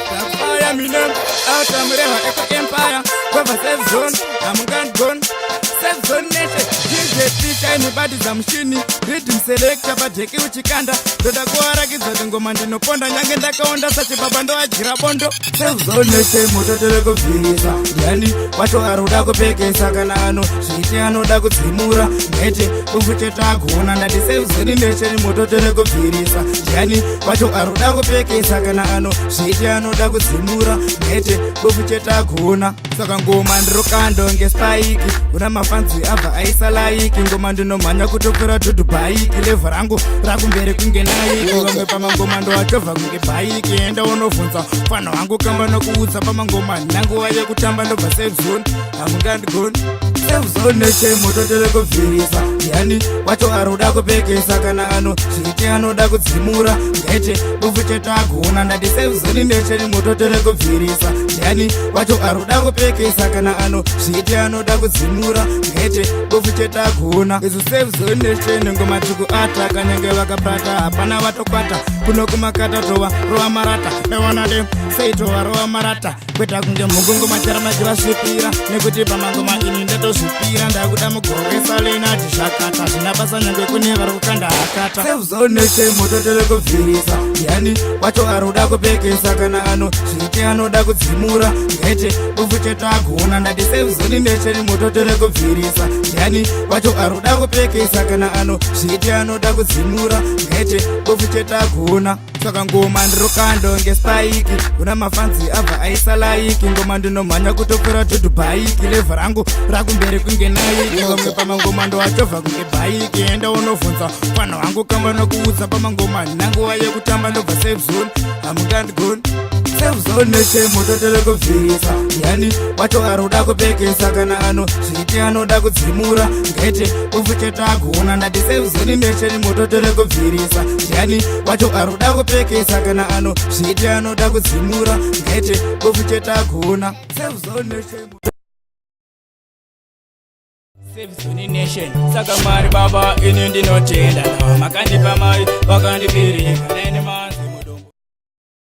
I am in them. Out of Mureva Eco Empire. Cover safe zone. I'm gone. Safe zone nation. DJ teacher anybody's a machine. Rhythm selector badheki uchikanda. Toda kuarakidza ngoma ndinoponda nyange ndakaonda sachi baba ndo ajira bondo. Safe zone nation mutotore kubvisa. Yani wacho aroda kupekesa kana ano zviti anoda kudzimura. Ngete kufucheta kuona ndati safe zone nation mutotore kubvisa. Yani wacho aroda kupekesa kana ano zviti anoda kudzimura. Ngete kufucheta kuona. Saka ngoma ndirokando ngespike. Una mafanzi abva aisa like. Ngoma ndinomhanya kutopera tutu bike. Level rangu rakumbere kunge naiki. Vamwe pamangoma ndo achovha kunge bike. Enda unobvunza fano wangu kamba nokuudza pamangoma nanguva yekutamba ndobva safe zone. Hamungandikoni safe zone neche mutotore kubvirisa. Yani wacho aroda kupekesa kana ano zviti anoda kudzimura. Ngete bufucheta kuona ndati safe zone neche mutotore kubvirisa. Yani wacho aroda kupekesa kana ano zviti anoda kudzimura. Ngete bufucheta kuona izo safe zone neche ngoma tuku ata kanyange vakabata hapana vatokwata kuno kumakata tova rova marata mewana dem seitova rova marata kweta kunge mugungu machara majivasvipira nekuti pamangoma ini ndetozvipira ndakuda mugoresa lenati zvakata zvina basa nyange kune vari kukanda hakata safe zone neche mutotore kubvirisa. Yani wacho aroda kupekesa kana ano zviti anoda kudzimura. Ngete bufucheta kuona ndati safe zone neche mutotore kubvirisa. Yani wacho aroda kupekesa kana ano zviti anoda kudzimura. Ngete bufucheta kuona. Saka ngoma ndirokando ngespike. Una mafanzi abva aisa like. Ngoma ndinomhanya kutopera tutu bike. Level rangu rakumbere kunge naiki. Vamwe pamangoma ndo achovha kunge bike. Enda unobvunza fano wangu kamba nokuudza pamangoma nanguva yekutamba ndobva safe zone. Hamungandikoni safe zone neche mutotore kubvirisa. Yani wacho aroda kupekesa kana ano zviti anoda kudzimura. Ngete bufucheta kuona ndati safe zone neche mutotore kubvirisa. Yani wacho aroda kupekesa kana ano zviti anoda kudzimura. Ngete bufucheta kuona safe zone neche safe zone nation. Saka Mwari baba ini ndinotenda nawo makandipa mai vakandibirika nene